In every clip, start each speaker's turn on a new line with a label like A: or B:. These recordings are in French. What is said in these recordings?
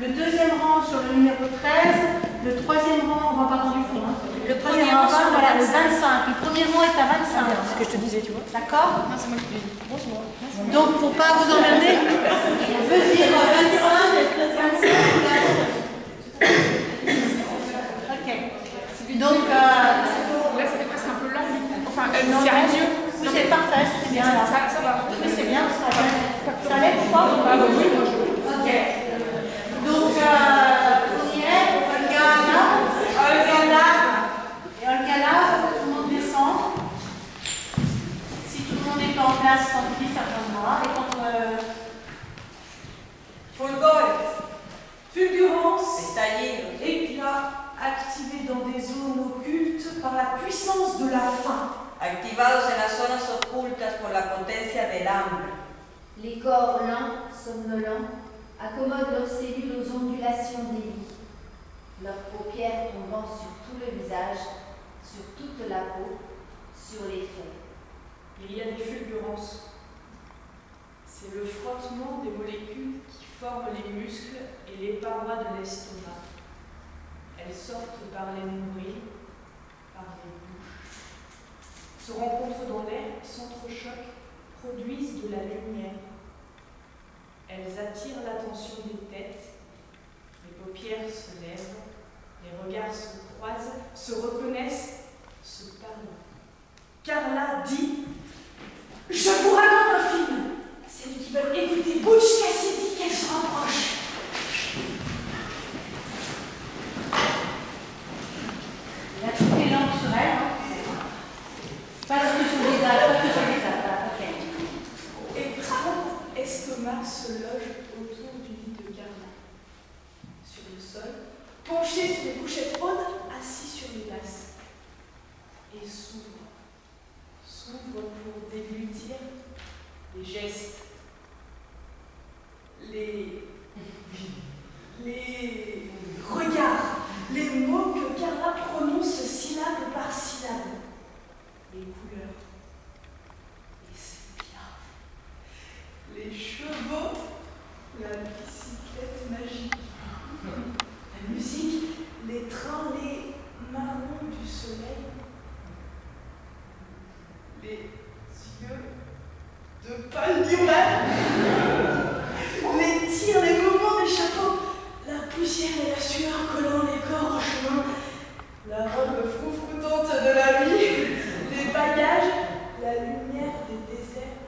A: le deuxième rang sur le numéro 13, le troisième rang, on va pas du fond. Hein. Le premier rang, voilà, le 25. Le premier rang est à 25.
B: C'est ce que je te disais, tu vois.
A: D'accord?
B: Non, c'est moi qui te dis. Bon, c'est moi.
A: Donc, pour pas vous emmerder, on veut dire 25, 25. Ok. Donc,
B: là, c'était presque un peu lent. Enfin, non, c'est rien mieux.
A: C'est parfait, c'était bien là.
B: Ça va.
A: Mais c'est bien, ça allait pour toi?
B: Ah, bah oui, moi je.
A: Ok. Donc, on y est, Olga lave. Et Olga lave, tout le monde descend. Si tout le monde n'est pas en place, tant pis, ça viendra. Et quand.
C: Fulgores, fulgurance, estallido, éclat, activé dans des zones occultes par la puissance de la faim.
D: Activados en las zonas ocultas por la potencia del hambre.
E: Les corps lents, somnolents, accommodent leurs cellules aux ondulations des lits, leurs paupières tombant sur tout le visage, sur toute la peau, sur les feuilles.
F: Il y a des fulgurances. C'est le frottement des molécules qui forment les muscles et les parois de l'estomac. Elles sortent par les nombrils, par les bouches, se rencontrent dans l'air, s'entrechoquent, produisent de la lumière. Elles attirent l'attention des têtes, les paupières se lèvent, les regards se croisent, se reconnaissent, se parlent. Carla dit « Je vous raconte un film !» Celles qui veulent écouter Butch Cassidy, qu'elles se rapprochent.
A: Il a toutes les lampes sur elle. Hein. Pas que sur les âges, pas que sur les âges. Ok.
F: Et 30 estomacs se logent autour du lit de Carla. Sur le sol, penchés sur les couchettes hautes, assis sur les glaces. Et s'ouvrent pour déglutir les gestes, les regards, les mots que Carla prononce syllabe par syllabe, les couleurs, les sépia, les chevaux, la bicyclette magique, la musique, les trains, les marrons du soleil, les yeux de Palmyra, les tirs, les mouvements des chapeaux, la poussière et la sueur collant les corps au chemin, la robe froufroutante de la vie, les bagages, la lumière des déserts,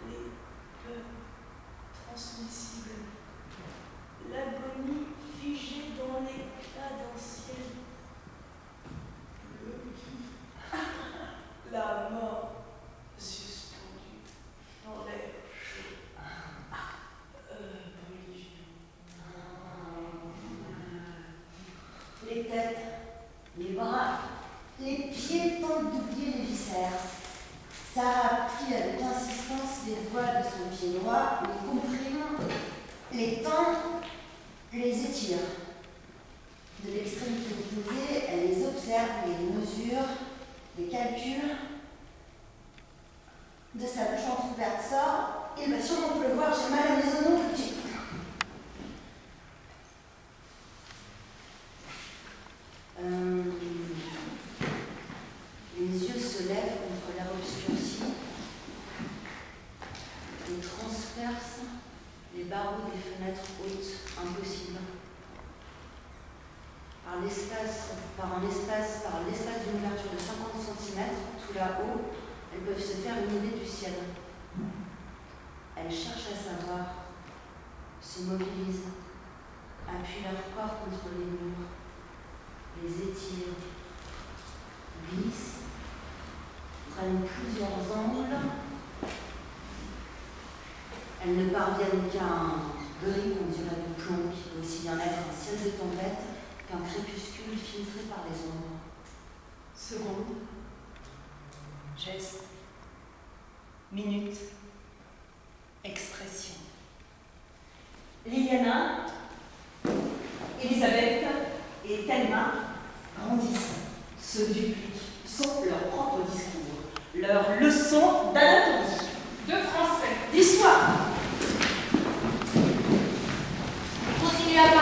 F: les peurs transmissibles, l'agonie figée dans l'éclat d'un ciel bleu, la mort suspendue dans l'air chaud, religieux.
E: Les têtes, les bras, les pieds tentent d'oublier les viscères. Sarah plie avec insistance les doigts de son pied droit, les comprime, les tend, les étire. De l'extrémité opposée, elle les observe, les mesure, les calcule. De sa bouche entrouverte sort, il va sûrement pleuvoir, j'ai mal à mes os non petit. Les yeux se lèvent contre l'air obscurci et transpercent les barreaux des fenêtres hautes impossibles. Par l'espace d'une ouverture de 50 cm, tout là-haut, elles peuvent se faire une idée du ciel. Elles cherchent à savoir, se mobilisent, appuient leur corps contre les murs, les étirent, glissent, prennent plusieurs angles. Elles ne parviennent qu'à un gris qu'on dirait du plomb, qui peut aussi bien être un ciel de tempête qu'un crépuscule filtré par les ombres.
F: Seconde, geste, minute, expression. Liliana, Elisabeth et Thelma grandissent, se dupliquent, sont leur propre discours, leur leçon d'anatomie, de français, d'histoire.
A: Continuez à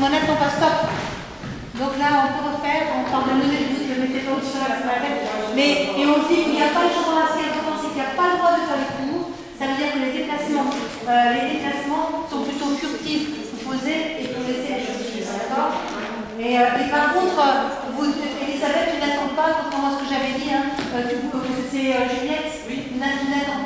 A: on n'attend pas, stop. Donc là, on peut refaire, on parle de mener le doute, je mettais pas au sol, mais et on dit qu'il n'y a pas le choix, ce qui est important, c'est qu'il n'y a pas le droit de faire les cours. Ça veut dire que les déplacements sont plutôt furtifs, posés et pour laisser les choses finir, d'accord? Et par contre, vous, Elisabeth, tu n'attends pas, contrairement à ce que j'avais dit, c'est Juliette, tu n'attends